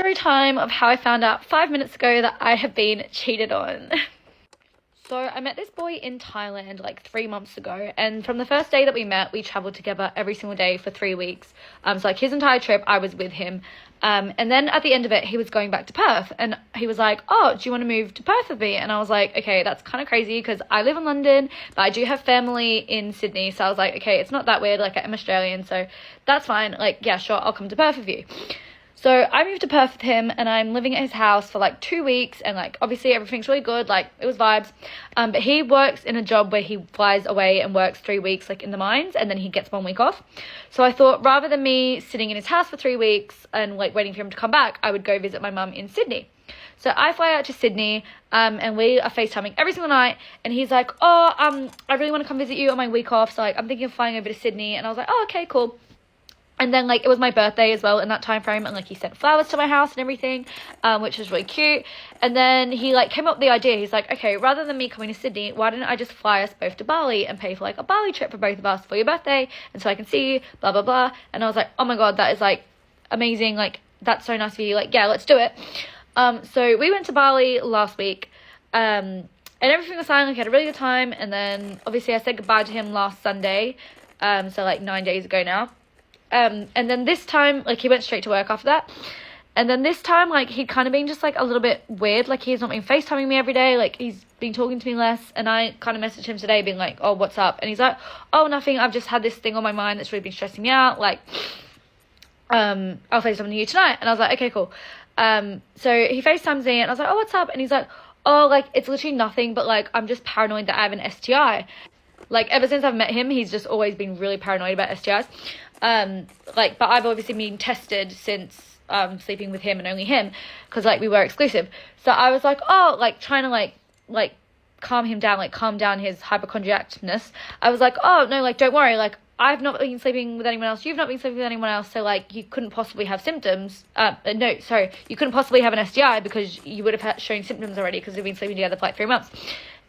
story time of how I found out 5 minutes ago that I have been cheated on. So I met this boy in Thailand like 3 months ago, and from the first day that we met, we traveled together every single day for 3 weeks. So like his entire trip, I was with him. And then at the end of it, he was going back to Perth, and he was like, oh, do you want to move to Perth with me? And I was like, okay, that's kind of crazy because I live in London, but I do have family in Sydney. So I was like, okay, it's not that weird. Like, I'm Australian, so that's fine. Like, yeah, sure, I'll come to Perth with you. So I moved to Perth with him, and I'm living at his house for like 2 weeks, and like obviously everything's really good, like it was vibes. But he works in a job where he flies away and works 3 weeks like in the mines, and then he gets 1 week off. So I thought rather than me sitting in his house for 3 weeks and like waiting for him to come back, I would go visit my mum in Sydney. So I fly out to Sydney, and we are FaceTiming every single night, and he's like, oh, I really want to come visit you on my week off, so like I'm thinking of flying over to Sydney. And I was like, oh, okay, cool. And then, like, it was my birthday as well in that time frame, and, like, he sent flowers to my house and everything, which was really cute. And then he, like, came up with the idea. He's like, okay, rather than me coming to Sydney, why didn't I just fly us both to Bali and pay for, like, a Bali trip for both of us for your birthday, and so I can see you, blah, blah, blah. And I was like, oh, my God, that is, like, amazing. Like, that's so nice of you. Like, yeah, let's do it. So we went to Bali last week, and everything was fine. Like, I had a really good time. And then, obviously, I said goodbye to him last Sunday, so, like, 9 days ago now. And then this time, like, he went straight to work after that. And then this time, like, he'd kind of been just, like, a little bit weird. Like, he's not been FaceTiming me every day. Like, he's been talking to me less. And I kind of messaged him today being like, oh, what's up? And he's like, oh, nothing. I've just had this thing on my mind that's really been stressing me out. Like, I'll FaceTime to you tonight. And I was like, okay, cool. So he FaceTimes me, and I was like, oh, what's up? And he's like, oh, like, it's literally nothing, but, like, I'm just paranoid that I have an STI. Like, ever since I've met him, he's just always been really paranoid about STIs. Like, but I've obviously been tested since sleeping with him and only him, because like we were exclusive. So I was like, oh, like trying to like calm him down, like calm down his hypochondriacness. I was like, oh no, like don't worry, like I've not been sleeping with anyone else, you've not been sleeping with anyone else, so like you couldn't possibly have symptoms. No, sorry, you couldn't possibly have an STI because you would have shown symptoms already because we've been sleeping together for like 3 months.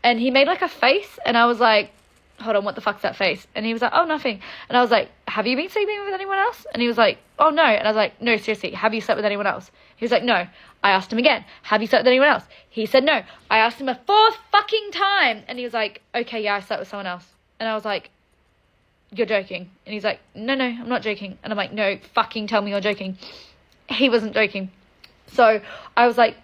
And he made like a face, and I was like, hold on, what the fuck's that face? And he was like, oh, nothing. And I was like, have you been sleeping with anyone else? And he was like, oh, no. And I was like, no, seriously, have you slept with anyone else? He was like, no. I asked him again, have you slept with anyone else? He said no. I asked him a 4th fucking time. And he was like, okay, yeah, I slept with someone else. And I was like, you're joking. And he's like, no, I'm not joking. And I'm like, no, fucking tell me you're joking. He wasn't joking. So I was like,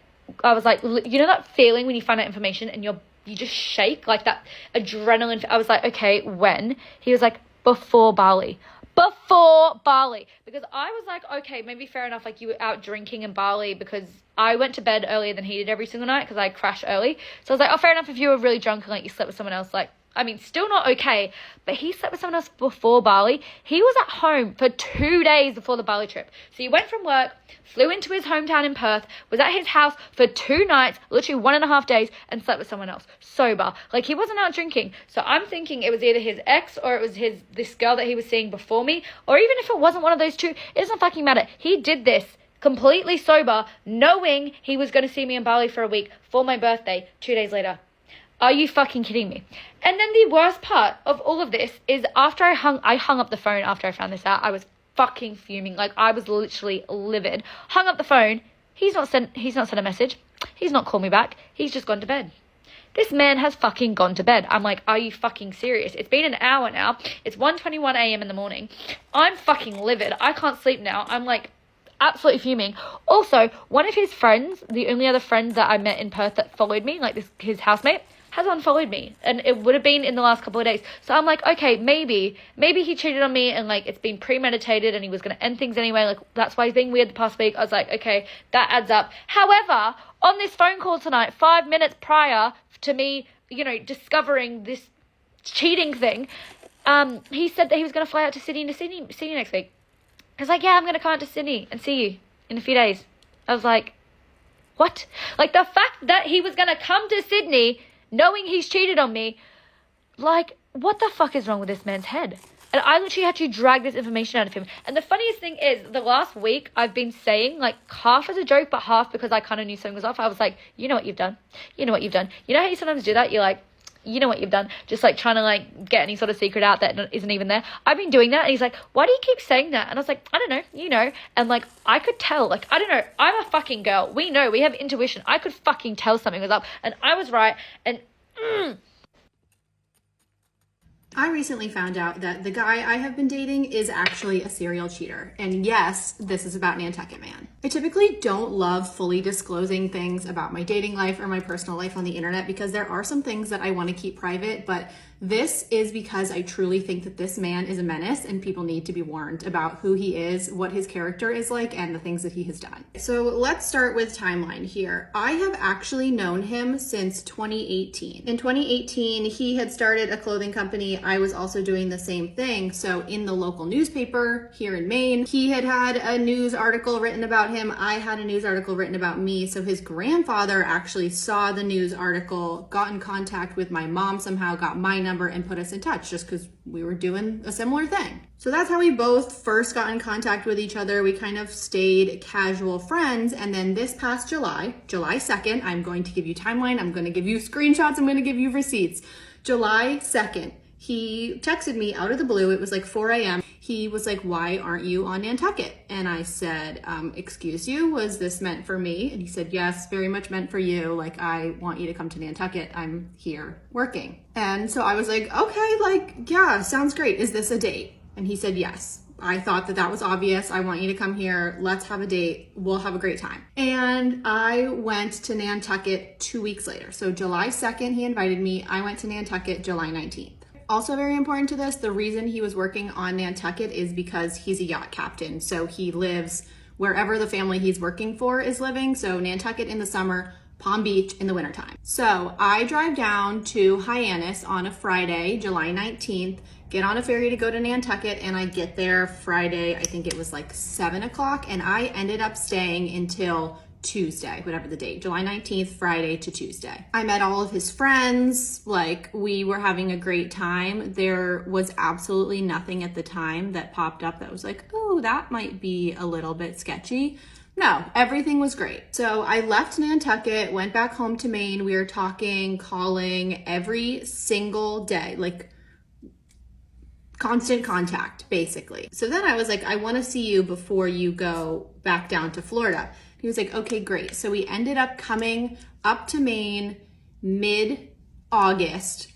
you know that feeling when you find out information and you just shake, like that adrenaline. I was like, okay, when? He was like, before Bali. Because I was like, okay, maybe fair enough, like you were out drinking in Bali, because I went to bed earlier than he did every single night because I crash early. So I was like, oh, fair enough if you were really drunk and like you slept with someone else, like, I mean, still not okay, but he slept with someone else before Bali. He was at home for 2 days before the Bali trip. So he went from work, flew into his hometown in Perth, was at his house for 2 nights, literally 1.5 days, and slept with someone else, sober. Like, he wasn't out drinking. So I'm thinking it was either his ex or it was this girl that he was seeing before me, or even if it wasn't one of those two, it doesn't fucking matter. He did this completely sober, knowing he was going to see me in Bali for a week for my birthday 2 days later. Are you fucking kidding me? And then the worst part of all of this is after I hung up the phone after I found this out. I was fucking fuming. Like, I was literally livid. Hung up the phone. He's not sent a message. He's not called me back. He's just gone to bed. This man has fucking gone to bed. I'm like, are you fucking serious? It's been an hour now. It's 1:21 a.m. in the morning. I'm fucking livid. I can't sleep now. I'm like absolutely fuming. Also, one of his friends, the only other friend that I met in Perth that followed me, like his housemate, has unfollowed me, and it would have been in the last couple of days. So I'm like, okay, maybe he cheated on me, and like it's been premeditated, and he was going to end things anyway, like that's why he's being weird the past week. I was like, okay, that adds up. However, on this phone call tonight, 5 minutes prior to me, you know, discovering this cheating thing, he said that he was going to fly out to Sydney next week. I was like, yeah, I'm going to come out to Sydney and see you in a few days. I was like, what? Like, the fact that he was going to come to Sydney knowing he's cheated on me, like, what the fuck is wrong with this man's head? And I literally had to drag this information out of him. And the funniest thing is, the last week I've been saying, like, half as a joke, but half because I kind of knew something was off. I was like, you know what you've done? You know what you've done? You know how you sometimes do that? You're like, you know what you've done, just like trying to like get any sort of secret out that isn't even there. I've been doing that. And he's like, why do you keep saying that? And I was like, I don't know, you know. And like, I could tell, like, I don't know, I'm a fucking girl. We know, we have intuition. I could fucking tell something was up, and I was right. And I recently found out that the guy I have been dating is actually a serial cheater. And yes, this is about Nantucket Man. I typically don't love fully disclosing things about my dating life or my personal life on the internet because there are some things that I want to keep private, but this is because I truly think that this man is a menace and people need to be warned about who he is, what his character is like, and the things that he has done. So let's start with timeline here. I have actually known him since 2018. In 2018, he had started a clothing company. I was also doing the same thing. So in the local newspaper here in Maine, he had a news article written about him. I had a news article written about me. So his grandfather actually saw the news article, got in contact with my mom somehow, got my number and put us in touch just because we were doing a similar thing. So that's how we both first got in contact with each other. We kind of stayed casual friends. And then this past July 2nd, I'm going to give you timeline. I'm going to give you screenshots. I'm going to give you receipts. July 2nd, he texted me out of the blue. It was like 4 a.m. He was like, why aren't you on Nantucket? And I said, excuse you, was this meant for me? And he said, yes, very much meant for you. Like, I want you to come to Nantucket. I'm here working. And so I was like, okay, like, yeah, sounds great. Is this a date? And he said, yes. I thought that was obvious. I want you to come here. Let's have a date. We'll have a great time. And I went to Nantucket 2 weeks later. So July 2nd, he invited me. I went to Nantucket July 19th. Also very important to this, the reason he was working on Nantucket is because he's a yacht captain. So he lives wherever the family he's working for is living. So Nantucket in the summer, Palm Beach in the wintertime. So I drive down to Hyannis on a Friday, July 19th, get on a ferry to go to Nantucket, and I get there Friday, I think it was like 7 o'clock, and I ended up staying until Tuesday, whatever the date, July 19th, Friday to Tuesday. I met all of his friends, like we were having a great time. There was absolutely nothing at the time that popped up that was like, oh, that might be a little bit sketchy. No, everything was great. So I left Nantucket, went back home to Maine. We were talking, calling every single day, like constant contact, basically. So then I was like, I want to see you before you go back down to Florida. He was like, okay, great. So we ended up coming up to Maine mid-August.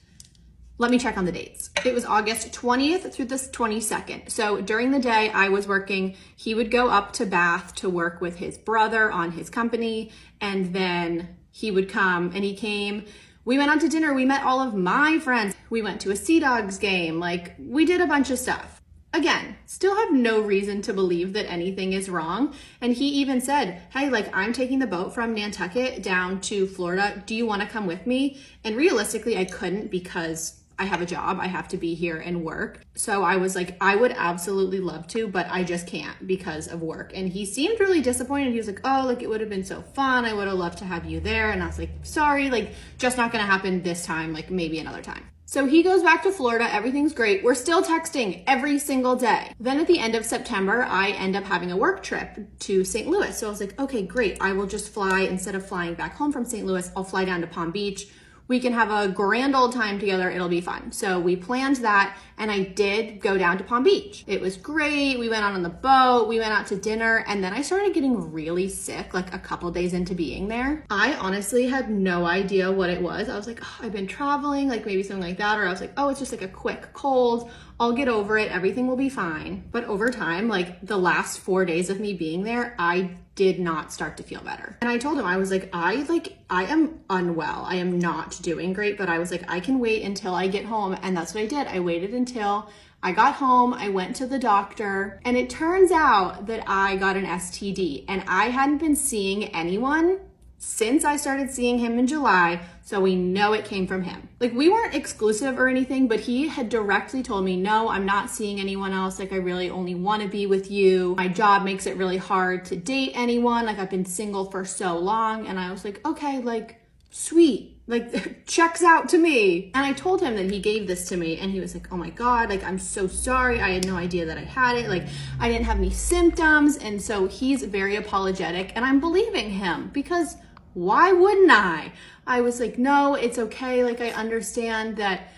Let me check on the dates. It was August 20th through the 22nd. So during the day I was working, he would go up to Bath to work with his brother on his company. And then he would come, and he came. We went out to dinner. We met all of my friends. We went to a Sea Dogs game. Like, we did a bunch of stuff. Again, still have no reason to believe that anything is wrong. And he even said, hey, like, I'm taking the boat from Nantucket down to Florida. Do you want to come with me? And realistically, I couldn't because I have a job. I have to be here and work. So I was like, I would absolutely love to, but I just can't because of work. And he seemed really disappointed. He was like, oh, like, it would have been so fun. I would have loved to have you there. And I was like, sorry, like, just not going to happen this time, like maybe another time. So he goes back to Florida, everything's great. We're still texting every single day. Then at the end of September, I end up having a work trip to St. Louis. So I was like, okay, great. I will just fly, instead of flying back home from St. Louis, I'll fly down to Palm Beach. We can have a grand old time together. It'll be fun. So we planned that, and I did go down to Palm Beach. It was great. We went on the boat, we went out to dinner, and then I started getting really sick like a couple days into being there. I honestly had no idea what it was. I was like, oh, I've been traveling, like maybe something like that. Or I was like, oh, it's just like a quick cold. I'll get over it. Everything will be fine. But over time, like the last 4 days of me being there, I did not start to feel better. And I told him, I was like, I am unwell. I am not doing great, but I was like, I can wait until I get home. And that's what I did. I waited until I got home. I went to the doctor, and it turns out that I got an STD, and I hadn't been seeing anyone since I started seeing him in July, so we know it came from him. Like, we weren't exclusive or anything, but he had directly told me, no, I'm not seeing anyone else. Like, I really only want to be with you. My job makes it really hard to date anyone. Like, I've been single for so long. And I was like, okay, like, sweet. Like, checks out to me. And I told him that he gave this to me, and he was like, oh my God, like, I'm so sorry. I had no idea that I had it. Like, I didn't have any symptoms. And so he's very apologetic, and I'm believing him because why wouldn't I? I was like, no, it's okay. Like, I understand that,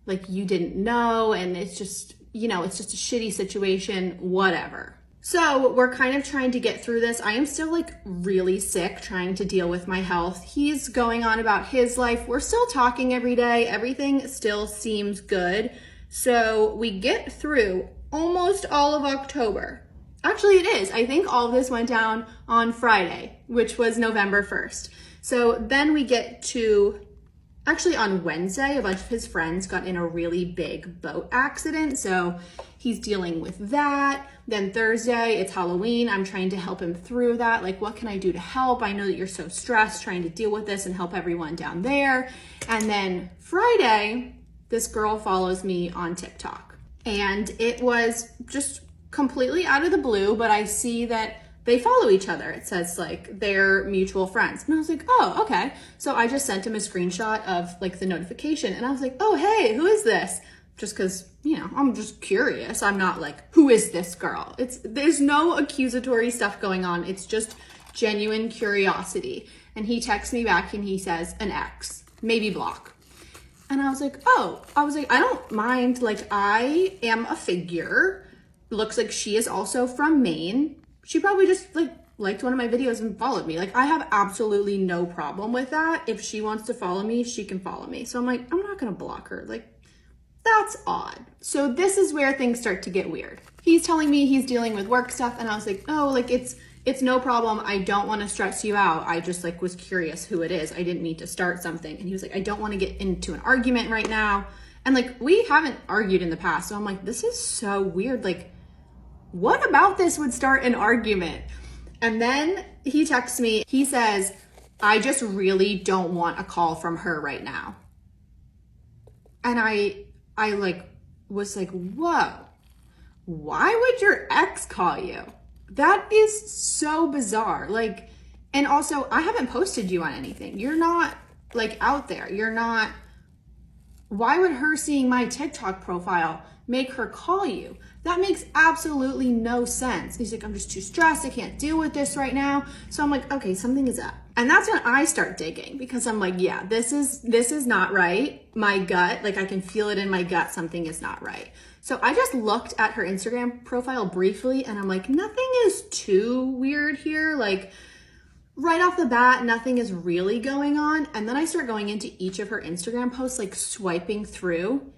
like, you didn't know, and it's just, you know, it's just a shitty situation, whatever. So we're kind of trying to get through this. I am still like really sick, trying to deal with my health. He's going on about his life. We're still talking every day. Everything still seems good. So we get through almost all of October. Actually, it is. I think all of this went down on Friday, which was November 1st. So then we get to, actually on Wednesday, a bunch of his friends got in a really big boat accident. So he's dealing with that. Then Thursday, it's Halloween. I'm trying to help him through that. Like, what can I do to help? I know that you're so stressed trying to deal with this and help everyone down there. And then Friday, this girl follows me on TikTok. And it was just completely out of the blue, but I see that they follow each other. It says like they're mutual friends. And I was like, oh, okay. So I just sent him a screenshot of like the notification, and I was like, oh, hey, who is this? Just because, you know, I'm just curious. I'm not like, who is this girl? There's no accusatory stuff going on. It's just genuine curiosity. And he texts me back and he says an ex, maybe block. And I was like, oh, I don't mind. Like, I am a figure. Looks like she is also from Maine. She probably just liked one of my videos and followed me. Like, I have absolutely no problem with that. If she wants to follow me, she can follow me. So I'm like, I'm not gonna block her. Like, that's odd. So this is where things start to get weird. He's telling me he's dealing with work stuff, and I was like, oh, like it's no problem. I don't want to stress you out. I just like was curious who it is. I didn't need to start something. And he was like, I don't want to get into an argument right now. And like, we haven't argued in the past. So I'm like, this is so weird. Like, what about this would start an argument? And then he texts me, he says, I just really don't want a call from her right now. And I like was like, whoa, why would your ex call you? That is so bizarre. Like, and also I haven't posted you on anything. You're not like out there. You're not, why would her seeing my TikTok profile make her call you? That makes absolutely no sense. He's like, I'm just too stressed. I can't deal with this right now. So I'm like, okay, something is up. And that's when I start digging, because I'm like, yeah, this is not right. My gut, like I can feel it in my gut. Something is not right. So I just looked at her Instagram profile briefly, and I'm like, nothing is too weird here. Like, right off the bat, nothing is really going on. And then I start going into each of her Instagram posts, like swiping through,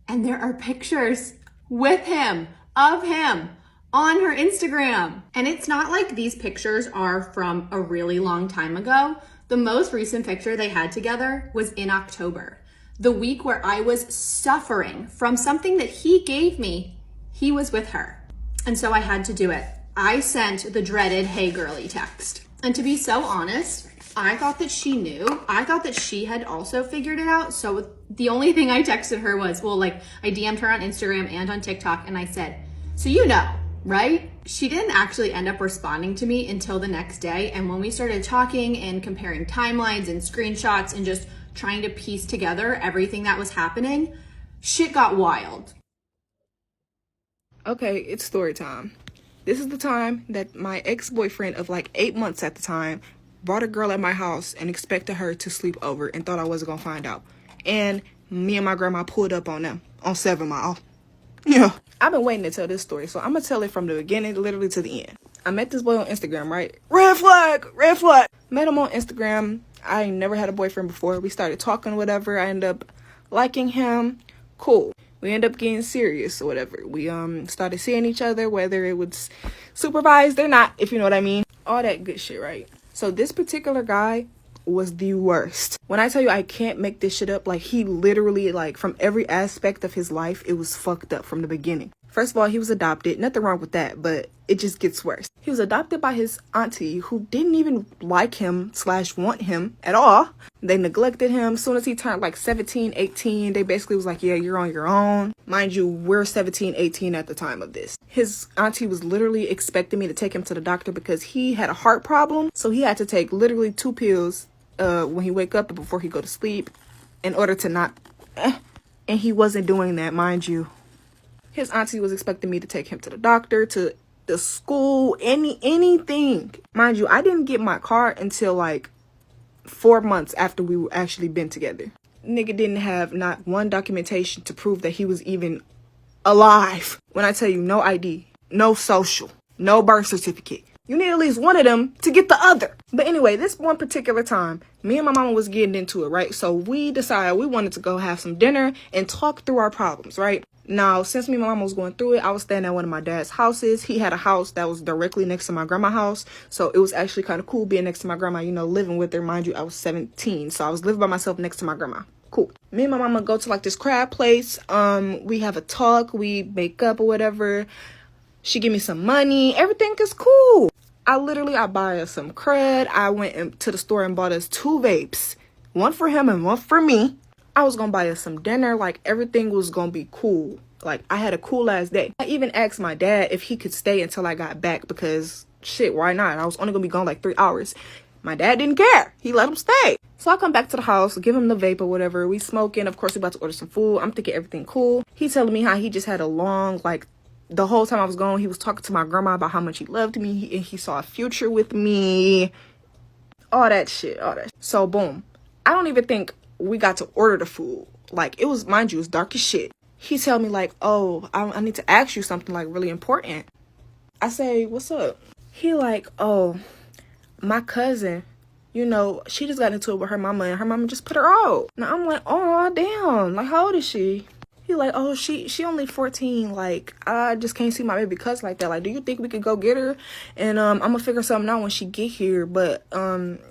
and there are pictures with him, of him, on her Instagram. And it's not like these pictures are from a really long time ago. The most recent picture they had together was in October, the week where I was suffering from something that he gave me. He was with her. And so I had to do it. I sent the dreaded, hey girly text. And to be so honest, I thought that she knew. I thought that she had also figured it out. So the only thing I texted her was, well, like I DM'd her on Instagram and on TikTok, and I said, so you know, right? She didn't actually end up responding to me until the next day. And when we started talking and comparing timelines and screenshots and just trying to piece together everything that was happening, shit got wild. Okay, it's story time. This is the time that my ex-boyfriend of like 8 months at the time brought a girl at my house and expected her to sleep over and thought I wasn't gonna find out. And me and my grandma pulled up on them on 7 Mile. Yeah. I've been waiting to tell this story, so I'm gonna tell it from the beginning literally to the end. I met this boy on Instagram, right? Red flag! Red flag! Met him on Instagram. I never had a boyfriend before. We started talking, whatever. I ended up liking him. Cool. We ended up getting serious or whatever. We started seeing each other, whether it was supervised or not, if you know what I mean. All that good shit, right? So this particular guy was the worst. When I tell you I can't make this shit up, like he literally, like from every aspect of his life, it was fucked up from the beginning. First of all, he was adopted. Nothing wrong with that, but it just gets worse. He was adopted by his auntie, who didn't even like him / want him at all. They neglected him. As soon as he turned like 17, 18, they basically was like, yeah, you're on your own. Mind you, we're 17, 18 at the time of this. His auntie was literally expecting me to take him to the doctor because he had a heart problem. So he had to take literally 2 pills when he wake up and before he go to sleep in order to not... And he wasn't doing that, mind you. His auntie was expecting me to take him to the doctor, to the school, anything. Mind you, I didn't get my car until like 4 months after we were actually been together. Nigga didn't have not one documentation to prove that he was even alive. When I tell you, no ID, no social, no birth certificate. You need at least one of them to get the other. But anyway, this one particular time, me and my mama was getting into it, right? So we decided we wanted to go have some dinner and talk through our problems, right? Now, since me and my mama was going through it, I was staying at one of my dad's houses. He had a house that was directly next to my grandma's house. So it was actually kind of cool being next to my grandma, you know, living with her. Mind you, I was 17. So I was living by myself next to my grandma. Cool. Me and my mama go to like this crab place. We have a talk. We make up or whatever. She give me some money. Everything is cool. I buy us some crud. I went to the store and bought us 2 vapes. One for him and one for me. I was gonna buy us some dinner. Like, everything was gonna be cool. Like, I had a cool ass day. I even asked my dad if he could stay until I got back because, shit, why not? I was only gonna be gone like 3 hours. My dad didn't care. He let him stay. So I come back to the house, give him the vape or whatever. We smoking. Of course, we about to order some food. I'm thinking everything cool. He telling me how he just had a long, like, the whole time I was gone, he was talking to my grandma about how much he loved me and he saw a future with me. All that shit, all that. So, boom. I don't even think we got to order the food. Like, it was, mind you, it was dark as shit. He tell me, like, oh, I need to ask you something, like, really important. I say, what's up? He like, oh, my cousin, you know, she just got into it with her mama and her mama just put her out. Now, I'm like, oh, damn. Like, how old is she? He like, oh, she only 14. Like, I just can't see my baby cousin like that. Like, do you think we could go get her? And I'm gonna figure something out when she get here. But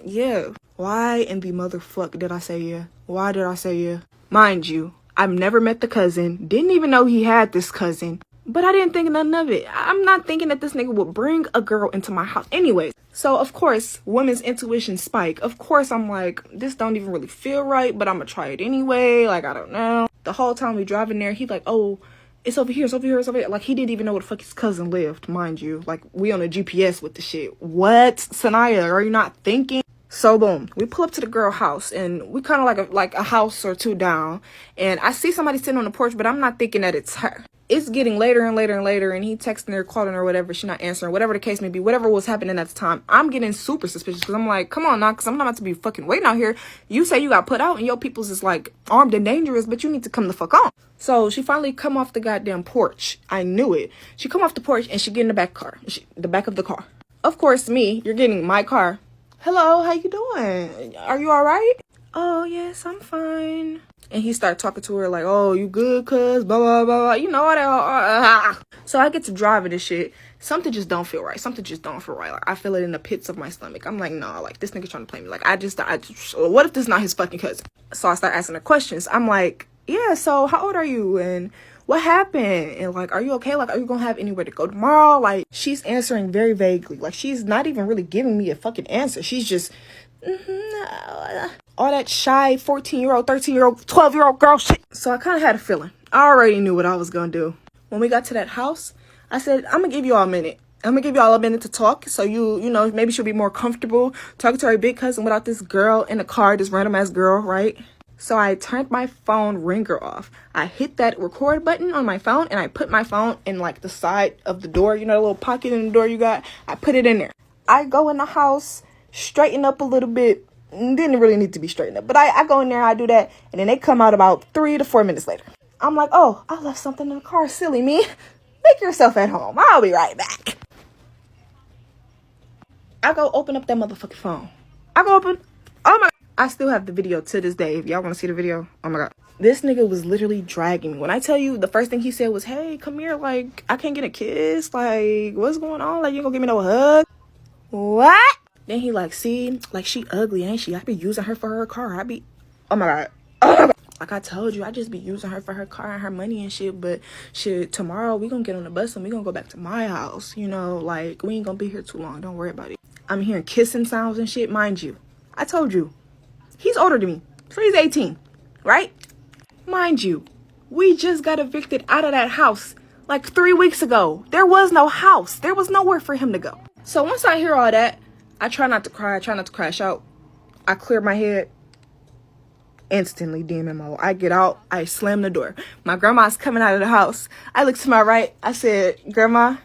yeah. Why in the motherfuck did I say yeah? Why did I say yeah? Mind you, I've never met the cousin. Didn't even know he had this cousin. But I didn't think nothing of it. I'm not thinking that this nigga would bring a girl into my house. Anyways, so of course, women's intuition spike. Of course, I'm like, this don't even really feel right, but I'm gonna try it anyway. Like, I don't know. The whole time we driving there, he like, oh, it's over here, it's over here, it's over here. Like, he didn't even know where the fuck his cousin lived, mind you. Like, we on a GPS with the shit. What? Sanaya, are you not thinking? So boom, we pull up to the girl house and we kind of like a house or two down, and I see somebody sitting on the porch, but I'm not thinking that it's her. It's getting later and later and later, and he texting her, calling her, whatever. She not answering, whatever the case may be, whatever was happening at the time. I'm getting super suspicious because I'm like, come on now, because I'm not about to be fucking waiting out here. You say you got put out and your people's is like armed and dangerous, but you need to come the fuck on. So she finally come off the goddamn porch. I knew it. She come off the porch and she get in the back car, the back of the car. Of course, me, you're getting my car. Hello, how you doing? Are you all right? Oh, yes, I'm fine. And he started talking to her like, oh, you good, cuz, blah, blah, blah, blah. You know what? So I get to driving this shit. Something just don't feel right. Something just don't feel right. Like, I feel it in the pits of my stomach. I'm like, nah, like, this nigga trying to play me. Like, I just, what if this not his fucking cousin? So I start asking her questions. I'm like, yeah, so how old are you? And what happened? And like, are you okay? Like, are you gonna have anywhere to go tomorrow? Like, she's answering very vaguely. Like, she's not even really giving me a fucking answer. She's just, all that shy 14-year-old, 13-year-old, 12-year-old girl shit. So I kind of had a feeling. I already knew what I was gonna do. When we got to that house, I said, I'm gonna give you all a minute. I'm gonna give y'all a minute to talk, so you know, maybe she'll be more comfortable talking to her big cousin without this girl in the car, this random ass girl, right? So I turned my phone ringer off. I hit that record button on my phone and I put my phone in like the side of the door, you know, the little pocket in the door you got. I put it in there. I go in the house, straighten up a little bit. Didn't really need to be straightened up, but I go in there, I do that, and then they come out about 3 to 4 minutes later. I'm like, oh, I left something in the car. Silly me. Make yourself at home. I'll be right back. I go open up that motherfucking phone. I go open. Oh my. I still have the video to this day. If y'all want to see the video, oh my god. This nigga was literally dragging me. When I tell you, the first thing he said was, hey, come here. Like, I can't get a kiss. Like, what's going on? Like, you ain't gonna give me no hug? What? Then he like, see, like, she ugly, ain't she? I be using her for her car. I be, oh my god. Oh my god. Like I told you, I just be using her for her car and her money and shit. But shit, tomorrow we gonna get on the bus and we gonna go back to my house. You know, like, we ain't gonna be here too long. Don't worry about it. I'm hearing kissing sounds and shit. Mind you, I told you, he's older than me. So he's 18, right? Mind you, we just got evicted out of that house like 3 weeks ago. There was no house. There was nowhere for him to go. So once I hear all that, I try not to cry. I try not to crash out. I clear my head. Instantly DMMO. I get out. I slam the door. My grandma's coming out of the house. I look to my right. I said, Grandma,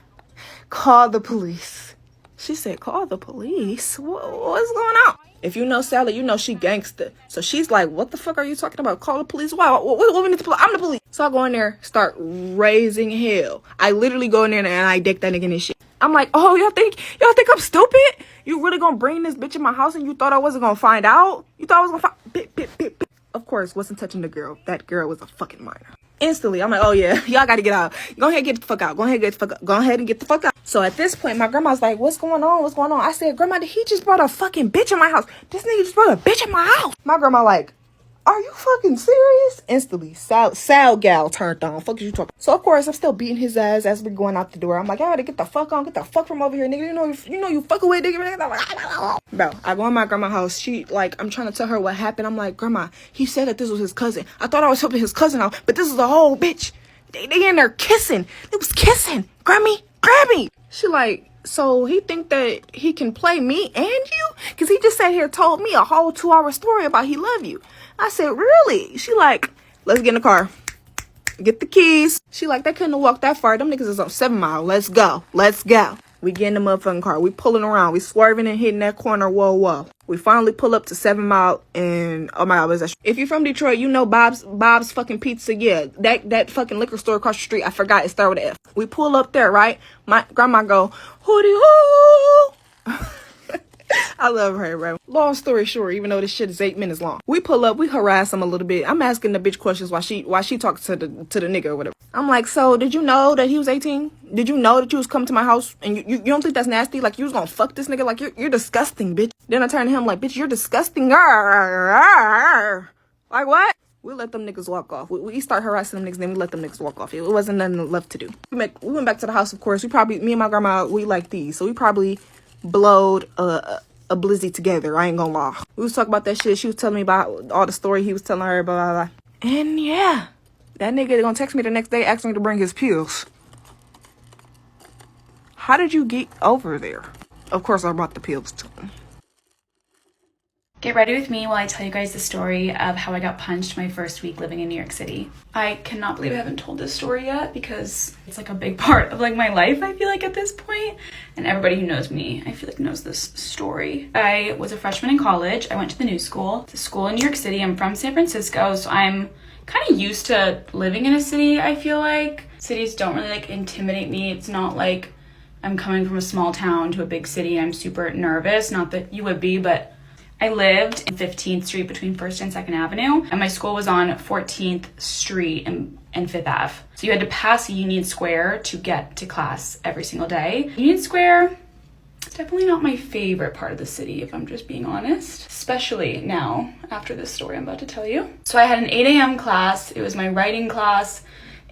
call the police. She said, call the police? What's going on? If you know Sally, you know she gangster. So she's like, what the fuck are you talking about? Call the police? Why? What we need to pull? I'm the police. So I go in there, start raising hell. I literally go in there and I deck that nigga in his shit. I'm like, oh, y'all think I'm stupid? You really gonna bring this bitch in my house and you thought I wasn't gonna find out? You thought I was gonna find... Bit. Of course, wasn't touching the girl. That girl was a fucking minor. Instantly, I'm like, oh yeah, y'all gotta get out. Go ahead and get the fuck out. Go ahead and get the fuck out. So at this point, my grandma's like, what's going on? I said, Grandma, he just brought a fucking bitch in my house. This nigga just brought a bitch in my house. My grandma like, are you fucking serious? Instantly, Sal gal turned on. Fuck is you talking? So of course, I'm still beating his ass as we're going out the door. I'm like, y'all gotta get the fuck on. Get the fuck from over here, nigga. You know you fucking with nigga. Bro, I go in my grandma's house. She like, I'm trying to tell her what happened. I'm like, Grandma, he said that this was his cousin. I thought I was helping his cousin out, but this is a whole bitch. They in there kissing. It was kissing. Grammy. She like, so he think that he can play me and you? Cause he just sat here told me a whole 2-hour story about he love you. I said, really? She like, let's get in the car. Get the keys. She like, they couldn't have walked that far. Them niggas is on 7 Mile. Let's go. We get in the motherfucking car. We pulling around. We swerving and hitting that corner. Whoa. We finally pull up to 7 Mile and oh my God, what's that? If you're from Detroit, you know Bob's fucking Pizza. Yeah, that fucking liquor store across the street. I forgot it started with an F. We pull up there, right? My grandma go, hootie hoo. I love her, bro. Long story short, even though this shit is 8 minutes long, we pull up, we harass him a little bit. I'm asking the bitch questions while she talks to the nigga or whatever. I'm like, so did you know that he was 18? Did you know that you was coming to my house and you don't think that's nasty? Like you was gonna fuck this nigga? Like you're disgusting, bitch. Then I turn to him like, bitch, you're disgusting. Like what? We let them niggas walk off. We start harassing them niggas, then we let them niggas walk off. It wasn't nothing left to do. We went back to the house, of course. Me and my grandma, we like these, so we probably blowed a blizzy together. I ain't gonna lie. We was talking about that shit. She was telling me about all the story he was telling her, blah, blah, blah. And yeah, that nigga gonna text me the next day asking me to bring his pills. How did you get over there? Of course, I brought the pills to him. Get ready with me while I tell you guys the story of how I got punched my first week living in New York City. I cannot believe I haven't told this story yet because it's like a big part of like my life, I feel like at this point. And everybody who knows me, I feel like knows this story. I was a freshman in college. I went to the new school. It's a school in New York City. I'm from San Francisco, so I'm kind of used to living in a city, I feel like. Cities don't really like intimidate me. It's not like I'm coming from a small town to a big city and I'm super nervous. Not that you would be, but I lived in 15th Street between 1st and 2nd Avenue, and my school was on 14th Street and 5th Ave. So you had to pass Union Square to get to class every single day. Union Square is definitely not my favorite part of the city, if I'm just being honest, especially now after this story I'm about to tell you. So I had an 8 a.m. class. It was my writing class.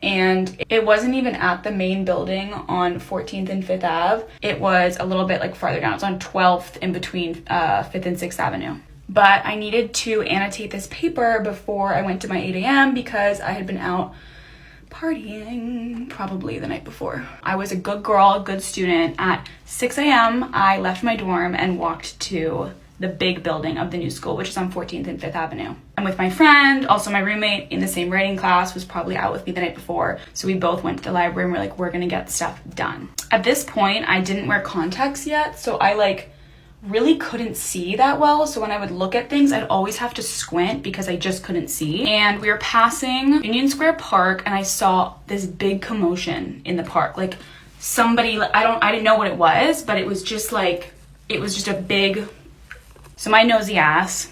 And it wasn't even at the main building on 14th and 5th Ave. It was a little bit like farther down. It's on 12th in between 5th and 6th Avenue. But I needed to annotate this paper before I went to my 8 a.m. because I had been out partying probably the night before. I was a good girl, a good student. At 6 a.m. I left my dorm and walked to the big building of the new school, which is on 14th and 5th Avenue. I'm with my friend, also my roommate in the same writing class was probably out with me the night before. So we both went to the library and we're like, we're gonna get stuff done. At this point, I didn't wear contacts yet, so I like really couldn't see that well. So when I would look at things, I'd always have to squint because I just couldn't see. And we were passing Union Square Park and I saw this big commotion in the park. Like somebody, I didn't know what it was, but it was just like, it was just a big, so my nosy ass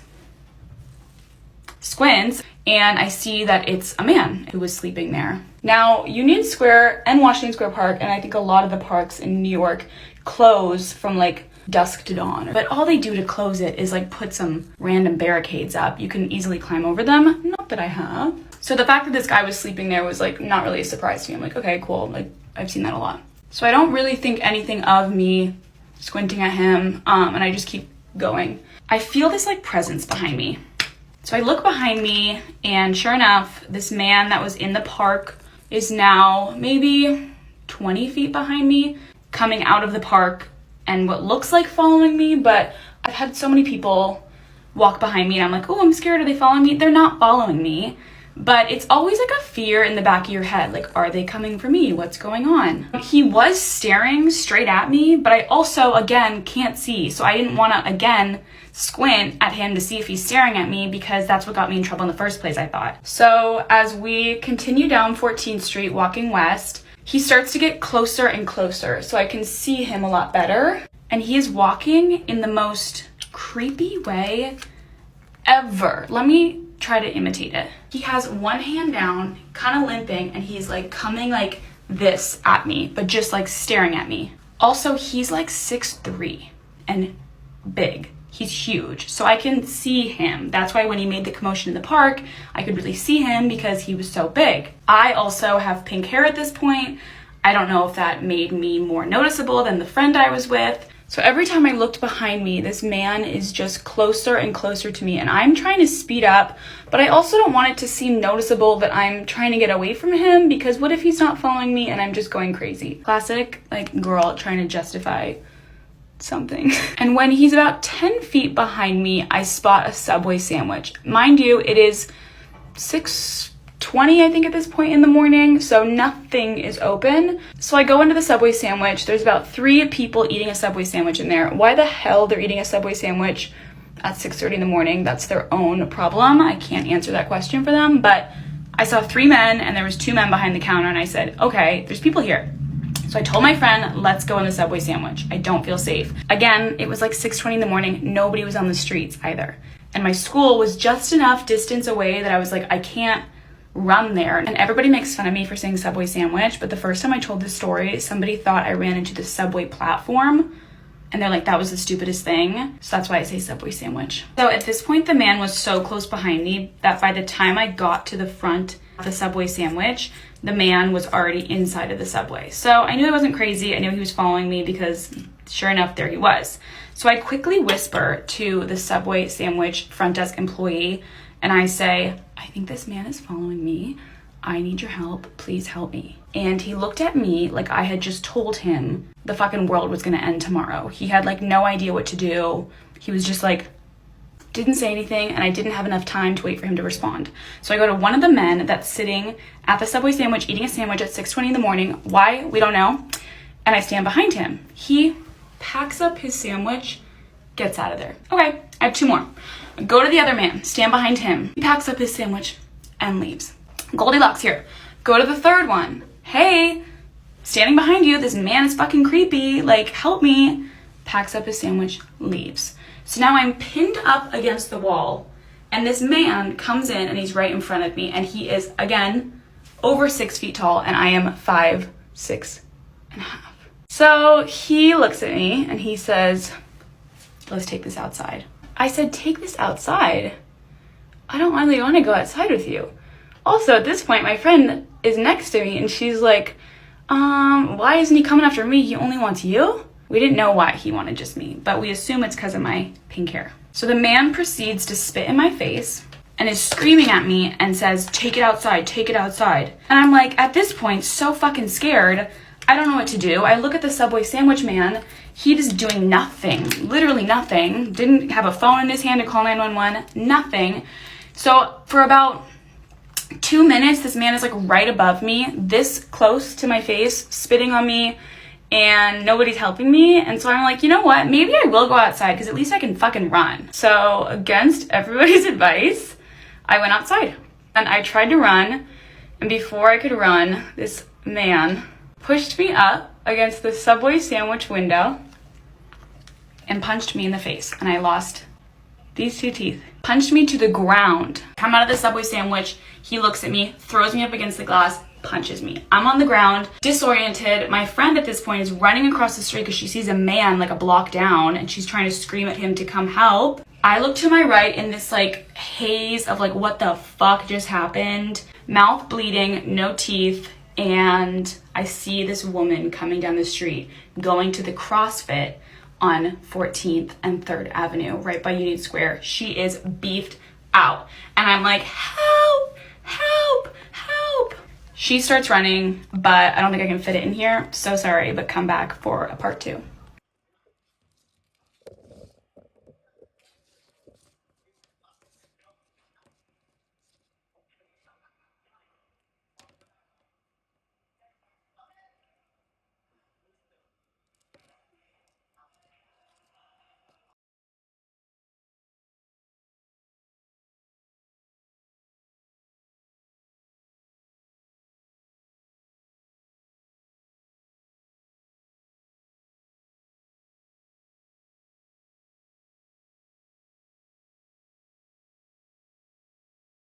squints and I see that it's a man who was sleeping there. Now, Union Square and Washington Square Park, and I think a lot of the parks in New York close from like dusk to dawn. But all they do to close it is like put some random barricades up. You can easily climb over them. Not that I have. So the fact that this guy was sleeping there was like not really a surprise to me. I'm like, okay, cool. Like I've seen that a lot. So I don't really think anything of me squinting at him, and I just keep going. I feel this like presence behind me. So I look behind me and sure enough, this man that was in the park is now maybe 20 feet behind me, coming out of the park and what looks like following me, but I've had so many people walk behind me and I'm like, oh, I'm scared. Are they following me? They're not following me. but it's always like a fear in the back of your head, like, are they coming for me? What's going on? He was staring straight at me, but I also, again, can't see. So I didn't want to, again, squint at him to see if he's staring at me, because that's what got me in trouble in the first place, I thought. So as we continue down 14th Street, walking west, he starts to get closer and closer, so I can see him a lot better. And he is walking in the most creepy way ever. Let me try to imitate it. He has one hand down, kind of limping, and he's like coming like this at me, but just like staring at me. Also, he's like 6'3" and big. He's huge, so I can see him. That's why when he made the commotion in the park, I could really see him because he was so big. I also have pink hair at this point. I don't know if that made me more noticeable than the friend I was with. So every time I looked behind me, this man is just closer and closer to me, and I'm trying to speed up, but I also don't want it to seem noticeable that I'm trying to get away from him, because what if he's not following me and I'm just going crazy? Classic, like, girl trying to justify something. And when he's about 10 feet behind me, I spot a Subway sandwich. Mind you, it is 6:20, I think, at this point in the morning, so nothing is open. So I go into the Subway sandwich. There's about 3 people eating a Subway sandwich in there. Why the hell they're eating a Subway sandwich at 6:30 in the morning, that's their own problem. I can't answer that question for them, but I saw 3 men and there was 2 men behind the counter, and I said, okay, there's people here. So I told my friend, let's go in the Subway sandwich. I don't feel safe. Again, it was like 6:20 in the morning. Nobody was on the streets either. And my school was just enough distance away that I was like, I can't run there. And everybody makes fun of me for saying Subway sandwich, but the first time I told this story, somebody thought I ran into the Subway platform, and they're like, that was the stupidest thing. So that's why I say Subway sandwich. So at this point, the man was so close behind me that by the time I got to the front of the Subway sandwich, the man was already inside of the Subway. So I knew I wasn't crazy. I knew he was following me because sure enough, there he was. So I quickly whisper to the Subway sandwich front desk employee, and I say, I think this man is following me. I need your help. Please help me. And he looked at me like I had just told him the fucking world was gonna end tomorrow. He had like no idea what to do. He was just like, didn't say anything, and I didn't have enough time to wait for him to respond. So I go to one of the men that's sitting at the Subway sandwich, eating a sandwich at 6:20 in the morning. Why? We don't know. And I stand behind him. He packs up his sandwich, gets out of there. Okay, I have 2 more. Go to the other man, stand behind him. He packs up his sandwich and leaves. Goldilocks here. Go to the third one. Hey, standing behind you, this man is fucking creepy. Like, help me. Packs up his sandwich, leaves. So now I'm pinned up against the wall, and this man comes in and he's right in front of me, and he is, again, over 6 feet tall, and I am 5'6.5". So he looks at me and he says, let's take this outside. I said, take this outside? I don't really want to go outside with you. Also, at this point, my friend is next to me and she's like, why isn't he coming after me? He only wants you? We didn't know why he wanted just me, but we assume it's because of my pink hair. So the man proceeds to spit in my face and is screaming at me and says, take it outside, take it outside. And I'm like, at this point, so fucking scared. I don't know what to do. I look at the Subway sandwich man. He is doing nothing, literally nothing. Didn't have a phone in his hand to call 911, nothing. So for about 2 minutes, this man is like right above me, this close to my face, spitting on me, and nobody's helping me. And so I'm like, you know what? Maybe I will go outside because at least I can fucking run. So against everybody's advice, I went outside and I tried to run. And before I could run, this man pushed me up against the Subway sandwich window and punched me in the face. And I lost these 2 teeth. Punched me to the ground. Come out of the Subway sandwich. He looks at me, throws me up against the glass, punches me. I'm on the ground, disoriented. My friend at this point is running across the street because she sees a man like a block down and she's trying to scream at him to come help. I look to my right in this like haze of like, what the fuck just happened? Mouth bleeding, no teeth, and I see this woman coming down the street going to the CrossFit on 14th and 3rd Avenue, right by Union Square. She is beefed out. And I'm like, help, help, help. She starts running, but I don't think I can fit it in here. So sorry, but come back for a part 2.